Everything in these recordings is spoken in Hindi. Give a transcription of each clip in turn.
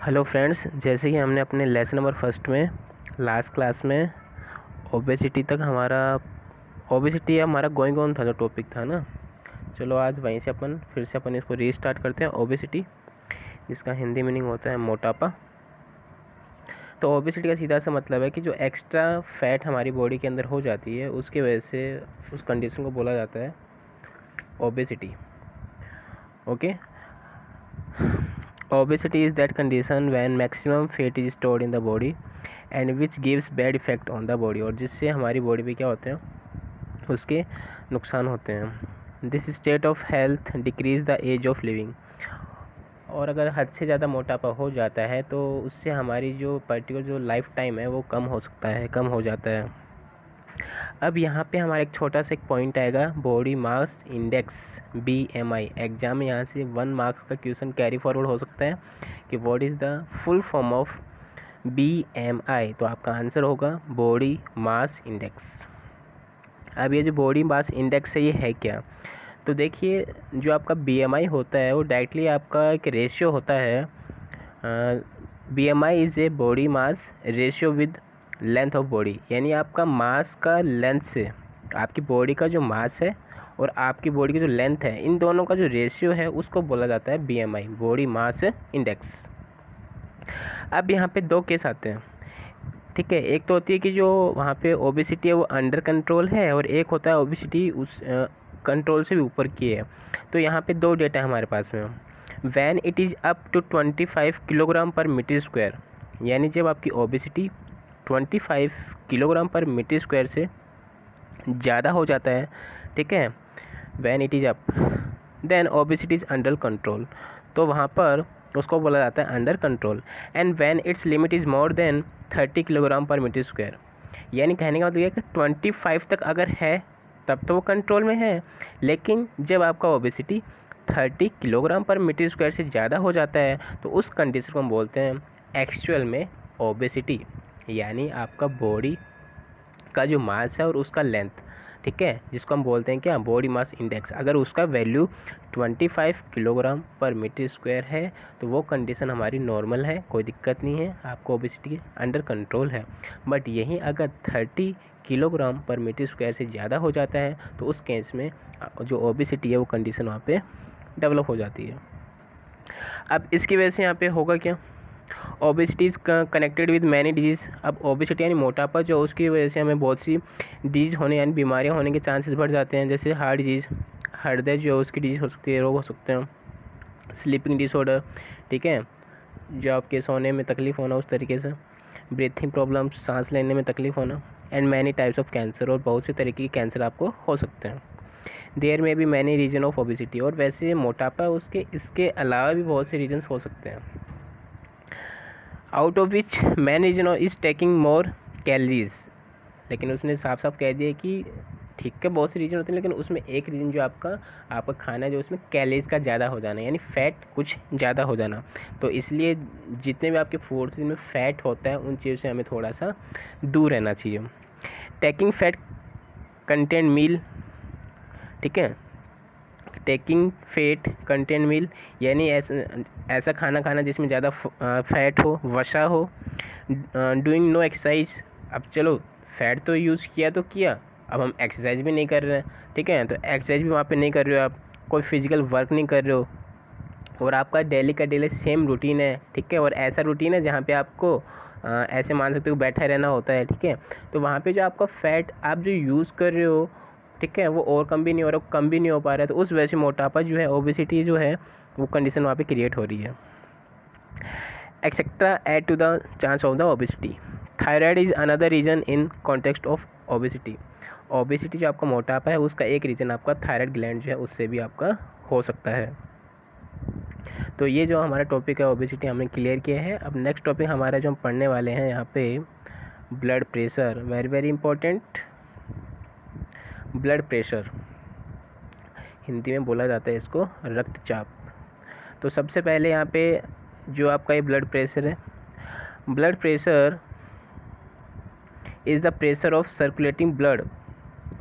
हेलो फ्रेंड्स, जैसे कि हमने अपने लेसन नंबर फर्स्ट में लास्ट क्लास में ओबेसिटी तक हमारा गोइंग ऑन था, जो टॉपिक था ना। चलो आज वहीं से फिर से इसको रीस्टार्ट करते हैं। ओबेसिटी, जिसका हिंदी मीनिंग होता है मोटापा। तो ओबेसिटी का सीधा सा मतलब है कि जो एक्स्ट्रा फैट हमारी बॉडी के अंदर हो जाती है, उसकी वजह से उस कंडीशन को बोला जाता है obesity. Okay, obesity is that condition when maximum fat is stored in the body and which gives bad effect on the body, और जिससे हमारी बॉडी पे क्या होते हैं, उसके नुकसान होते हैं। This state of health decrease the age of living, और अगर हद से ज़्यादा मोटापा हो जाता है तो उससे हमारी जो पर्टिकुलर जो लाइफ टाइम है वो कम हो जाता है। अब यहाँ पे हमारा एक छोटा सा एक पॉइंट आएगा, body mass index BMI। Exam में यहाँ से 1 मार्क्स का क्वेश्चन कैरी फॉरवर्ड हो सकता है कि what is the full form of BMI। तो आपका आंसर होगा बॉडी मास इंडेक्स। अब ये जो बॉडी मास इंडेक्स है, ये है क्या? तो देखिए, जो आपका BMI होता है वो डायरेक्टली आपका एक रेशियो होता है। BMI is a body mass ratio with length of body, यानी आपका मास का लेंथ से आपकी बॉडी का जो मास है और आपकी बॉडी की जो लेंथ है, इन दोनों का जो रेशियो है उसको बोला जाता है BMI, बॉडी मास इंडेक्स। अब यहाँ पे 2 केस आते हैं, ठीक है। एक तो होती है कि जो वहाँ पे ओबेसिटी है वो अंडर कंट्रोल है, और एक होता है ओबेसिटी उस कंट्रोल से भी ऊपर की है। तो यहाँ पे 2 डेटा है हमारे पास में। When it is up to 25 kilogram per metre square, यानी जब आपकी obesity 25 kilogram per metre square से ज़्यादा हो जाता है, ठीक है, when it is up, then obesity is under control, तो वहाँ पर उसको बोला जाता है under control. And when its limit is more than 30 kilogram per metre square, यानी कहने का मतलब ये कि 25 तक अगर है तब तो वो कंट्रोल में है, लेकिन जब आपका obesity 30 kilogram per metre square से ज़्यादा हो जाता है तो उस कंडीशन को हम बोलते हैं एक्चुअल में ओबेसिटी, यानी आपका बॉडी का जो मास है और उसका लेंथ, ठीक है, जिसको हम बोलते हैं क्या, बॉडी मास इंडेक्स। अगर उसका value 25 kilogram per metre square है तो वो कंडीशन हमारी नॉर्मल है, कोई दिक्कत नहीं है, आपको ओबेसिटी अंडर कंट्रोल है। बट यहीं अगर 30 किलोग्राम पर मीटर स्क्वायर से ज़्यादा हो जाता है तो उस केस में जो ओबेसिटी है वो कंडीशन वहाँ पे डेवलप हो जाती है। अब इसकी वजह से यहाँ पे होगा क्या, obesity is connected with many disease. अब ओबेसिटी यानी मोटापा जो, उसकी वजह से हमें बहुत सी डिजीज़ होने यानी बीमारियाँ होने के चांसेस बढ़ जाते हैं, जैसे हार्ट डिजीज़, हृदय जो है उसकी डिजीज़ हो सकती है, रोग हो सकते हैं, स्लीपिंग डिसऑर्डर, ठीक है, जो आपके सोने में तकलीफ़ होना उस तरीके से, ब्रीथिंग प्रॉब्लम, सांस लेने में तकलीफ़ होना, and many types of cancer, और बहुत से तरीके के कैंसर आपको हो सकते हैं। देयर में भी मैनी रीजन ऑफ ओबेसिटी, और वैसे मोटापा इसके अलावा भी बहुत से रीजन्स हो सकते हैं, out of which main reason is taking more calories. लेकिन उसने साफ साफ कह दिया कि ठीक है बहुत से रीजन होते हैं, लेकिन उसमें एक रीजन जो आपका खाना जो उसमें कैलोरीज का ज़्यादा हो जाना, यानी फ़ैट कुछ ज़्यादा हो जाना। तो इसलिए जितने भी आपके फूड्स में फ़ैट होता है उन चीज़ों से हमें थोड़ा सा दूर रहना चाहिए। टेकिंग फैट कंटेंट मील, ठीक है, टेकिंग फैट कंटेंट मील, यानी ऐसा खाना खाना जिसमें ज़्यादा फैट हो, वसा हो। डूइंग नो एक्सरसाइज, अब चलो फैट तो यूज़ किया तो किया, अब हम एक्सरसाइज भी नहीं कर रहे हैं, ठीक है, तो एक्सरसाइज भी वहाँ पे नहीं कर रहे हो, आप कोई फिजिकल वर्क नहीं कर रहे हो, और आपका डेली का डेली सेम रूटीन है, ठीक है, और ऐसा रूटीन है जहाँ पे आपको ऐसे मान सकते हो बैठा रहना होता है, ठीक है, तो वहाँ पे जो आपका फैट आप जो यूज़ कर रहे हो, ठीक है, वो ओवरकम भी नहीं हो रहा, कम भी नहीं हो पा रहा है, तो उस वजह से मोटापा जो है, ओबेसिटी जो है, वो कंडीशन वहाँ पे क्रिएट हो रही है। Etcetera add to the chance of the obesity. Thyroid is another reason in context of obesity. Obesity जो आपका मोटापा है उसका एक रीज़न आपका थायराइड ग्लैंड जो है उससे भी आपका हो सकता है। तो ये जो हमारा टॉपिक है ओबेसिटी हमने क्लियर किया है। अब नेक्स्ट टॉपिक हमारा जो हम पढ़ने वाले हैं यहाँ पे, blood pressure, very very important. Blood pressure Hindi में बोला जाता है इसको रक्तचाप। तो सबसे पहले यहाँ पे जो आपका ये ब्लड प्रेशर है, blood pressure is the pressure of circulating blood.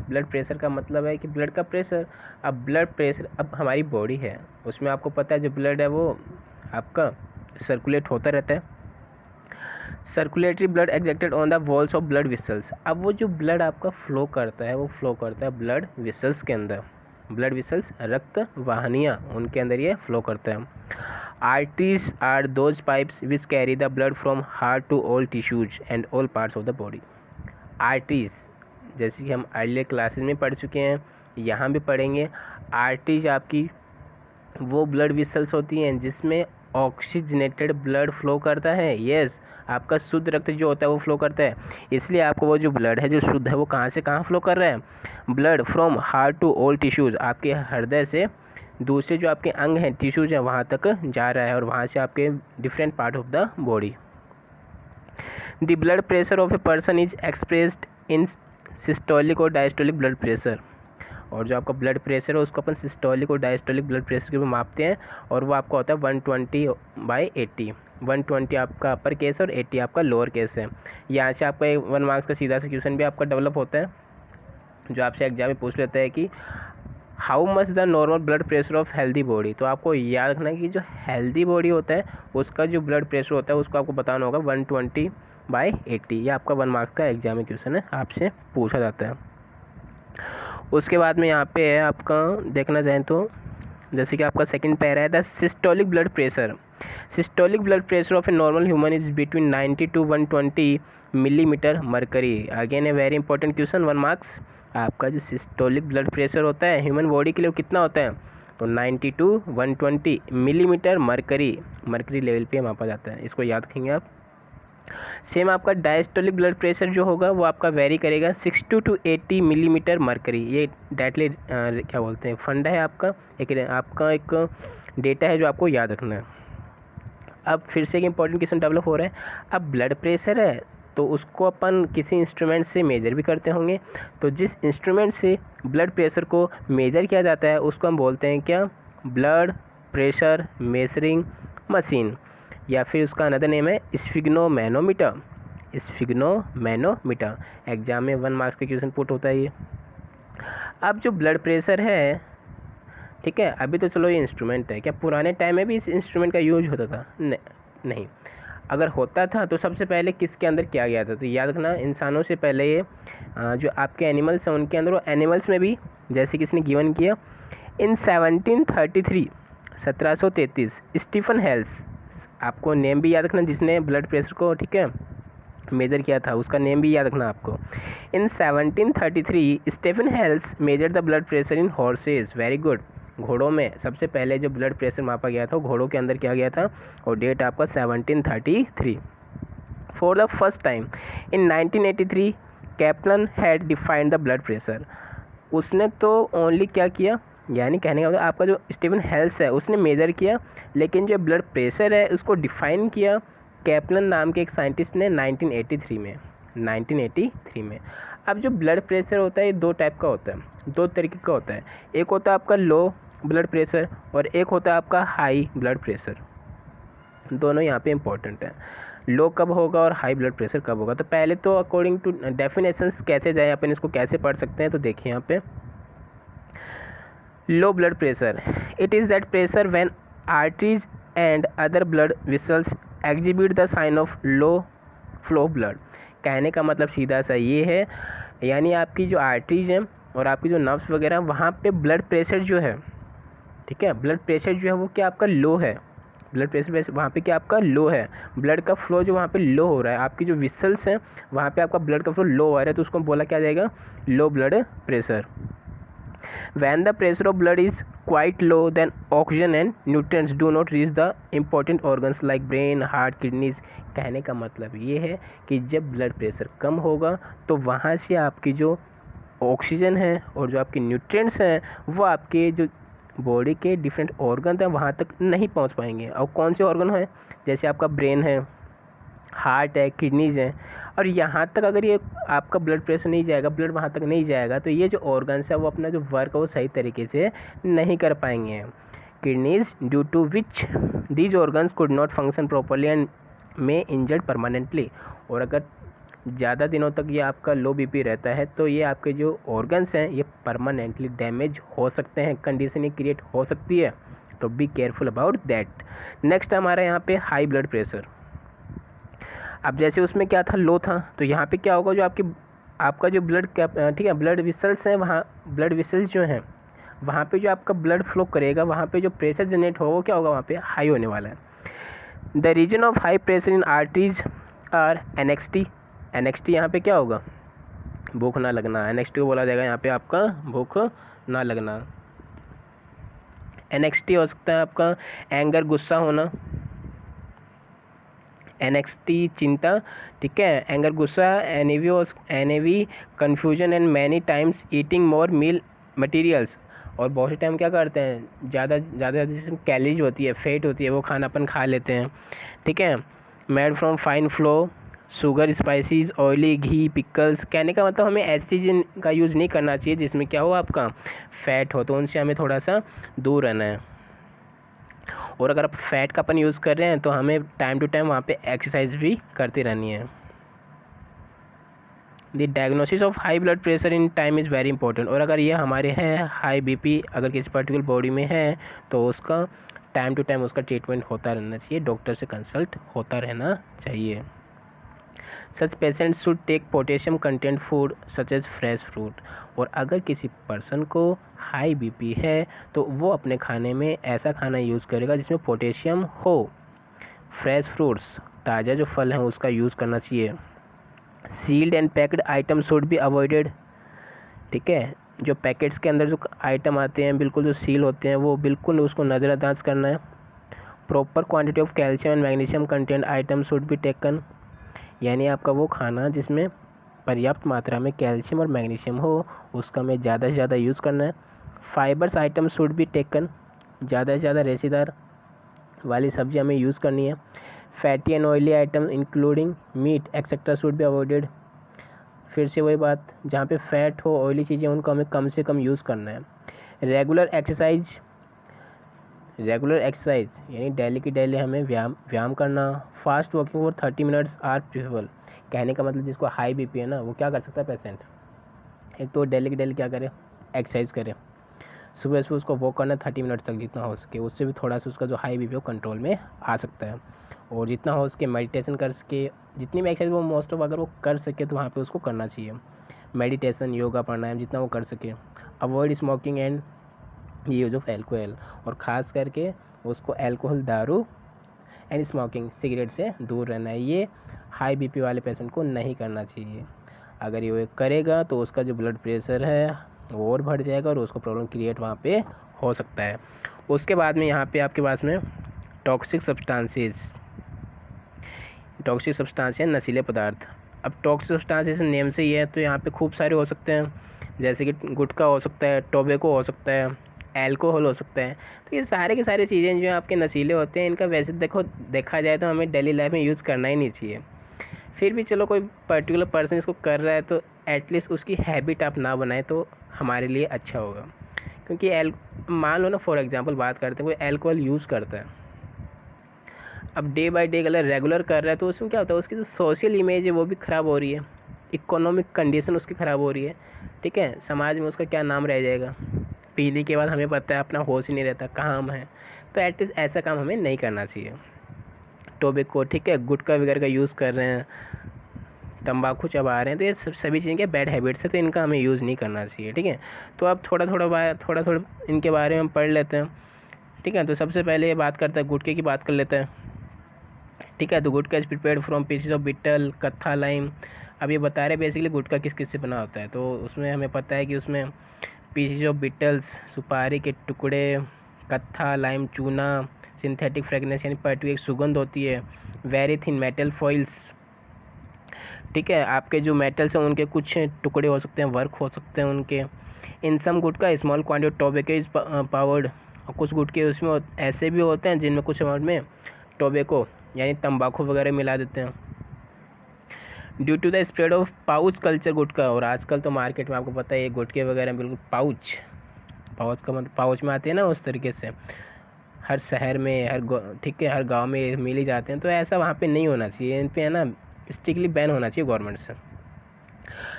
Blood pressure का मतलब है कि ब्लड का प्रेशर। अब ब्लड प्रेशर, अब हमारी बॉडी है उसमें आपको पता है जो ब्लड है वो आपका सर्कुलेट होता रहता है। Circulatory blood exerted on the walls of blood vessels. अब वो जो ब्लड आपका फ्लो करता है वो फ्लो करता है ब्लड विसल्स के अंदर। ब्लड विसल्स रक्त वाहिनियाँ, उनके अंदर ये फ्लो करता है। Arteries are those pipes which carry the blood from heart to all tissues and all parts of the body. Arteries जैसे कि हम अर्लियर क्लासेस में पढ़ चुके हैं, यहाँ भी पढ़ेंगे। आर्टरीज आपकी वो ब्लड विसल्स होती हैं जिसमें ऑक्सीजनेटेड ब्लड फ्लो करता है। यस, आपका शुद्ध रक्त जो होता है वो फ्लो करता है। इसलिए आपको वो जो ब्लड है जो शुद्ध है वो कहाँ से कहाँ फ्लो कर रहा है? Blood from heart to all tissues, आपके हृदय से दूसरे जो आपके अंग हैं, टिश्यूज़ हैं, वहाँ तक जा रहा है और वहाँ से आपके different part of the body. The blood pressure of a person is expressed in systolic और डायस्टोलिक ब्लड प्रेशर। और जो आपका ब्लड प्रेशर है उसको अपन सिस्टोलिक और डायस्टोलिक ब्लड प्रेशर के भी मापते हैं और वो आपका होता है 120/80। 120 आपका अपर केस और 80 आपका लोअर केस है। यहाँ से आपका 1 मार्क्स का सीधा सा क्वेश्चन भी आपका डेवलप होता है जो आपसे एग्जाम में पूछ लेता है कि how much the normal blood pressure of healthy body. तो आपको याद रखना है कि जो हेल्दी बॉडी होता है उसका जो ब्लड प्रेशर होता है उसको आपको बताना होगा 120/80। ये आपका 1 मार्क्स का एग्जाम में क्वेश्चन है, आपसे पूछा जाता है। उसके बाद में यहाँ पे है आपका देखना चाहें तो जैसे कि आपका सेकंड पैरा है the systolic blood pressure. Systolic blood pressure of a normal human is between 90 to 120 millimetre mercury. Again a very important question, 1 marks. आपका जो सिस्टोलिक ब्लड प्रेशर होता है ह्यूमन बॉडी के लिए कितना होता है? तो 90 to 120 मिलीमीटर मरकरी लेवल पे मापा जाता है। इसको याद रखेंगे आप। सेम आपका डायस्टोलिक ब्लड प्रेशर जो होगा वो आपका वेरी करेगा 60 to 80 मिलीमीटर मरकरी। ये डायरेक्टली क्या बोलते हैं फंडा है आपका एक डेटा है जो आपको याद रखना है। अब फिर से एक इंपॉर्टेंट क्वेश्चन डेवलप हो रहा है। अब ब्लड प्रेशर है तो उसको अपन किसी इंस्ट्रूमेंट से मेजर भी करते होंगे। तो जिस इंस्ट्रूमेंट से ब्लड प्रेशर को मेजर किया जाता है उसको हम बोलते हैं क्या? ब्लड प्रेशर मेजरिंग मशीन, या फिर उसका अनदर नेम है स्फिग्नोमैनोमीटर। स्फिग्नोमैनोमीटर एग्जाम में 1 मार्क्स का क्वेश्चन पुट होता है ये। अब जो ब्लड प्रेशर है, ठीक है, अभी तो चलो ये इंस्ट्रूमेंट है, क्या पुराने टाइम में भी इस इंस्ट्रूमेंट का यूज होता था? नहीं। अगर होता था तो सबसे पहले किसके अंदर किया गया था? तो याद रखना इंसानों से पहले ये जो आपके एनिमल्स हैं उनके अंदर, वो एनिमल्स में भी जैसे किसने गिवन किया इन 1733 स्टीफन हेल्स, आपको नेम भी याद रखना जिसने ब्लड प्रेशर को, ठीक है, मेजर किया था, उसका नेम भी याद रखना आपको। In 1733 Stephen Hales measure the blood pressure in horses. Very good. घोड़ों में सबसे पहले जो ब्लड प्रेशर मापा गया था घोड़ों के अंदर किया गया था और डेट आपका 1733। For the first time in 1983 Kaplan had defined the blood pressure. उसने तो ओनली क्या किया, यानी कहने का मतलब आपका जो स्टीफन हेल्स है उसने मेजर किया, लेकिन जो ब्लड प्रेशर है उसको डिफाइन किया कैप्लन नाम के एक साइंटिस्ट ने 1983 में। अब जो ब्लड प्रेशर होता है ये 2 टाइप का होता है, 2 तरीके का होता है। एक होता है आपका लो ब्लड प्रेशर और एक होता है आपका हाई ब्लड प्रेशर। दोनों यहाँ पे इम्पोर्टेंट है। लो कब होगा और हाई ब्लड प्रेशर कब होगा? तो पहले तो अकॉर्डिंग टू डेफिनेशंस कैसे जाए अपन इसको कैसे पढ़ सकते हैं, तो देखिए यहाँ पे low blood pressure, it is that pressure when arteries and other blood vessels exhibit the sign of low flow blood. कहने का मतलब सीधा सा ये है, यानी आपकी जो आर्टरीज हैं और आपकी जो नर्व्स वगैरह वहाँ पे ब्लड प्रेशर जो है, ठीक है, ब्लड प्रेशर जो है वो क्या आपका लो है। ब्लड प्रेशर वहाँ पे क्या आपका लो है, ब्लड का फ्लो जो वहाँ पे लो हो रहा है, आपकी जो विसल्स हैं वहाँ पे आपका ब्लड का फ्लो लो हो रहा है, तो उसको बोला क्या जाएगा? लो blood pressure. When the pressure of blood is quite low, then oxygen and nutrients do not reach the important organs like brain, heart, kidneys. कहने का मतलब ये है कि जब ब्लड प्रेशर कम होगा तो वहाँ से आपकी जो ऑक्सीजन है और जो आपके न्यूट्रिएंट्स हैं वो आपके जो बॉडी के डिफरेंट ऑर्गन हैं वहाँ तक नहीं पहुँच पाएंगे। और कौन से ऑर्गन हैं? जैसे आपका ब्रेन है, हार्ट है, किडनीज है, और यहाँ तक अगर ये आपका ब्लड प्रेशर नहीं जाएगा, ब्लड वहाँ तक नहीं जाएगा, तो ये जो ऑर्गन्स है वो अपना जो वर्क है वो सही तरीके से नहीं कर पाएंगे। Kidneys due to which these organs could not function properly and may injured permanently. और अगर ज़्यादा दिनों तक ये आपका लो बीपी रहता है तो ये आपके जो ऑर्गन्स हैं ये परमानेंटली डैमेज हो सकते हैं, कंडीशन ये क्रिएट हो सकती है। तो be careful about that. Next हमारा यहाँ पे हाई ब्लड प्रेशर। अब जैसे उसमें क्या था, लो था, तो यहाँ पे क्या होगा, जो आपका जो ब्लड ठीक है, ब्लड वेसल्स हैं, वहाँ ब्लड वेसल्स जो हैं वहाँ पे जो आपका ब्लड फ्लो करेगा, वहाँ पे जो प्रेशर जनरेट होगा वो क्या होगा, वहाँ पे हाई होने वाला है। The reason of high pressure in arteries are next. Next यहाँ पे क्या होगा, भूख ना लगना। एनएक्सटी को बोला जाएगा यहाँ पे आपका भूख ना लगना। एनएक्सटी हो सकता है आपका एंगर, गुस्सा होना। एनएक्सटी चिंता, ठीक है, एंगर, गुस्सा। एनएवी confusion and many times eating more meal materials. और बहुत से टाइम क्या करते हैं, ज़्यादा जिसमें कैलोरीज होती है, फैट होती है, वो खाना अपन खा लेते हैं, ठीक है। Made from fine flow, sugar, spices, oily, ghee, pickles. कहने का मतलब हमें ऐसी चीज़ का यूज़ नहीं करना चाहिए जिसमें क्या हो आपका फ़ैट हो, तो उनसे हमें थोड़ा सा दूर रहना है। और अगर आप फैट का अपन यूज़ कर रहे हैं तो हमें टाइम टू टाइम वहाँ पे एक्सरसाइज भी करती रहनी है। The diagnosis of high blood pressure in time is very important. और अगर ये हमारे हैं हाई बीपी अगर किसी पर्टिकुलर बॉडी में है तो उसका टाइम टू टाइम उसका ट्रीटमेंट होता रहना चाहिए, डॉक्टर से कंसल्ट होता रहना चाहिए। Such patient should take potassium content food such as fresh fruit. और अगर किसी पर्सन को हाई बीपी है तो वो अपने खाने में ऐसा खाना यूज़ करेगा जिसमें पोटेशियम हो। फ्रेश फ्रूट्स, ताज़ा जो फल हैं उसका यूज़ करना चाहिए। Sealed and packed item should be avoided, ठीक है। जो पैकेट्स के अंदर जो आइटम आते हैं बिल्कुल जो सील होते हैं वो बिल्कुल उसको नज़रअंदाज करना है। Proper quantity of calcium and magnesium content item should be taken. यानी आपका वो खाना जिसमें पर्याप्त मात्रा में कैल्शियम और मैग्नीशियम हो उसका हमें ज़्यादा से ज़्यादा यूज़ करना है। Fibres item should be taken, ज़्यादा से ज़्यादा रेशेदार वाली सब्जी हमें यूज़ करनी है। Fatty and oily item including meat etcetera should be avoided. फिर से वही बात, जहाँ पे फैट हो, ऑयली चीज़ें, उनको हमें कम से कम यूज़ करना है। रेगुलर एक्सरसाइज यानी डेली की डेली हमें व्यायाम करना। Fast walking for 30 minutes are preferable. कहने का मतलब जिसको हाई बीपी है ना वो क्या कर सकता है पेशेंट, एक तो डेली की डेली क्या करे, एक्सरसाइज करे। सुबह सुबह उसको वॉक करना 30 मिनट तक जितना हो सके, उससे भी थोड़ा सा उसका जो हाई बीपी है वो कंट्रोल में आ सकता है। और जितना हो सके मेडिटेशन कर सके, जितनी भी एक्सरसाइज वो मोस्ट ऑफ अगर वो कर सके तो वहाँ पे उसको करना चाहिए। मेडिटेशन, योगा, प्राणायाम जितना वो कर सके। Avoid smoking and use of alcohol. और ख़ास करके उसको एल्कोहल, दारू एंड स्मोकिंग, सिगरेट से दूर रहना है। ये हाई बीपी वाले पेशेंट को नहीं करना चाहिए। अगर ये करेगा तो उसका जो ब्लड प्रेशर है वो और बढ़ जाएगा और उसको प्रॉब्लम क्रिएट वहाँ पे हो सकता है। उसके बाद में यहाँ पे आपके पास में टॉक्सिक सब्सटेंस है, नशीले पदार्थ। अब टॉक्सिक सब्सटेंसेस नेम से ही है तो यहाँ पे खूब सारे हो सकते हैं, जैसे कि गुटखा हो सकता है, टोबैको हो सकता है, एल्कोहल हो सकता है। तो ये सारे की सारी चीज़ें जो आपके नशीले होते हैं इनका वैसे देखा जाए तो हमें डेली लाइफ में यूज़ करना ही नहीं चाहिए। फिर भी चलो कोई पर्टिकुलर पर्सन इसको कर रहा है तो एटलीस्ट उसकी हैबिट आप ना बनाएं तो हमारे लिए अच्छा होगा। क्योंकि मान लो ना, फॉर एग्जांपल बात करते हैं, कोई अल्कोहल यूज़ करता है, अब डे बाय डे अगर रेगुलर कर रहा है तो उसमें क्या होता है, उसकी जो सोशल इमेज है वो भी ख़राब हो रही है, इकोनॉमिक कंडीशन उसकी ख़राब हो रही है, ठीक है। समाज में उसका क्या नाम रह जाएगा। पीने के बाद हमें पता है अपना होश ही नहीं रहता कहाँ हम हैं। तो एटलीस्ट ऐसा काम हमें नहीं करना चाहिए। टोबैको, ठीक है, गुटखा वगैरह का यूज़ कर रहे हैं, तंबाकू चबा रहे हैं, तो ये सभी चीज़ें क्या बैड हैबिट्स है, तो इनका हमें यूज़ नहीं करना चाहिए, ठीक है। तो अब थोड़ा थोड़ा इनके बारे में हम पढ़ लेते हैं, ठीक है। तो सबसे पहले ये बात करते हैं, गुटखे की बात कर लेते हैं, ठीक है। तो gutkha is prepared from pieces of betel, kattha, lime. अब ये बता रहे बेसिकली गुटखा किस किस से बना होता है। तो उसमें हमें पता है कि उसमें पीसेस ऑफ बिटल्स, सुपारी के टुकड़े, कत्था, लाइम, चूना, सिंथेटिक फ्रेगनेंस यानी पर्टिकुलर एक सुगंध होती है, वेरी थिन मेटल फॉइल्स, ठीक है। आपके जो मेटल्स हैं उनके कुछ टुकड़े हो सकते हैं, वर्क हो सकते हैं उनके। In some gutkha small quantity of tobacco is powered. और कुछ गुटखे उसमें ऐसे भी होते हैं जिनमें कुछ अमाउंट में टोबैको यानी तंबाकू वगैरह मिला देते हैं। Due to the spread of pouch culture gutkha, और आजकल तो मार्केट में आपको पता है ये गुटखे वगैरह बिल्कुल पाउच का मतलब पाउच में आते हैं ना, उस तरीके से हर शहर में ठीक है हर गांव में मिल ही जाते हैं। तो ऐसा वहाँ पे नहीं होना चाहिए, इन पे है ना स्ट्रिक्टली बैन होना चाहिए गवर्नमेंट से।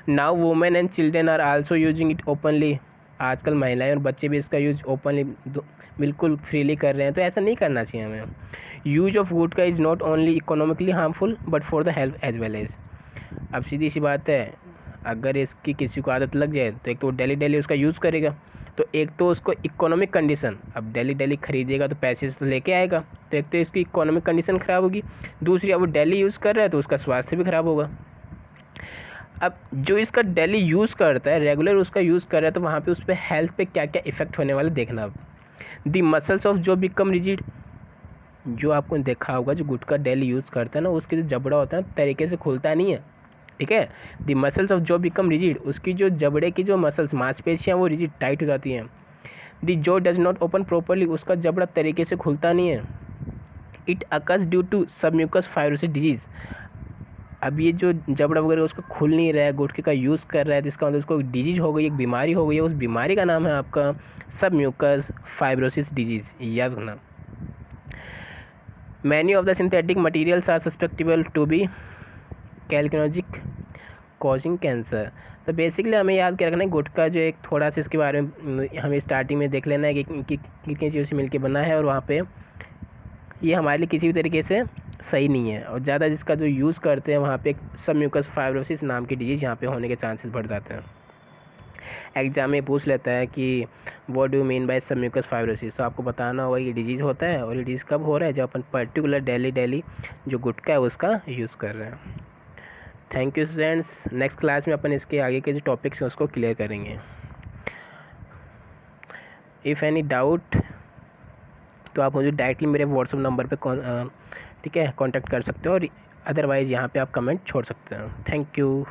Now women and children are also using it openly. आजकल महिलाएं और बच्चे भी इसका यूज ओपनली बिल्कुल फ्रीली कर रहे हैं, तो ऐसा नहीं करना चाहिए हमें। Use of gutkha is not only economically harmful but for the health as well as. अब सीधी सी बात है, अगर इसकी किसी को आदत लग जाए तो एक तो डेली डेली उसका यूज़ करेगा, तो एक तो उसको इकोनॉमिक कंडीशन, अब डेली डेली खरीदेगा तो पैसे से तो लेके आएगा, तो एक तो इसकी इकोनॉमिक कंडीशन ख़राब होगी, दूसरी अब वो डेली यूज़ कर रहा है तो उसका स्वास्थ्य भी ख़राब होगा। अब जो इसका डेली यूज़ करता है, रेगुलर उसका यूज़ कर रहा है, तो वहाँ पे उस पर हेल्थ पे क्या क्या इफेक्ट होने वाला देखना। अब दी मसल्स ऑफ जो बिकम रिजिड, जो आपको देखा होगा जो गुटखा डेली यूज़ करता है ना, उसके जो जबड़ा होता है तरीके से खुलता नहीं है, ठीक है। दी मसल्स ऑफ जो बिकम रिजिड, उसकी जो जबड़े की जो मसल्स मांसपेशियाँ वो रिजिड टाइट हो जाती हैं। दी जो डज नॉट ओपन प्रॉपरली, उसका जबड़ा तरीके से खुलता नहीं है। It occurs due to submucous fibrosis disease, अब ये जो जबड़ा वगैरह उसका खुल नहीं रहा है, गुटखे का यूज़ कर रहा है, तो इसका मतलब उसको डिजीज हो गई, एक बीमारी हो गई है, उस बीमारी का नाम है आपका सबम्यूकस फाइब्रोसिस डिजीज़, याद रखना। Many of the synthetic materials are suspectable to be carcinogenic causing cancer. तो बेसिकली हमें याद क्या रखना है, गुटखा जो एक थोड़ा सा इसके बारे में हमें स्टार्टिंग में देख लेना है कि कितनी चीज़ों से मिलकर बना है, और वहाँ पे ये हमारे लिए किसी भी तरीके से सही नहीं है, और ज़्यादा जिसका जो यूज़ करते हैं वहाँ पे सबम्यूकस फाइब्रोसिस नाम की डिजीज़ यहाँ पे होने के चांसेस बढ़ जाते हैं। एग्जाम में पूछ लेता है कि what do mean by submucous fibrosis, तो आपको बताना होगा ये डिजीज़ होता है, और ये डिजीज़ कब हो रहा है, जब अपन पर्टिकुलर डेली जो गुटखा है उसका यूज़ कर रहे हैं। Thank you students, next class में अपन इसके आगे के जो टॉपिक्स हैं उसको क्लियर करेंगे। इफ़ एनी डाउट तो आप मुझे डायरेक्टली मेरे व्हाट्सएप नंबर पे ठीक है कांटेक्ट कर सकते हो, और अदरवाइज़ यहाँ पे आप कमेंट छोड़ सकते हैं। Thank you.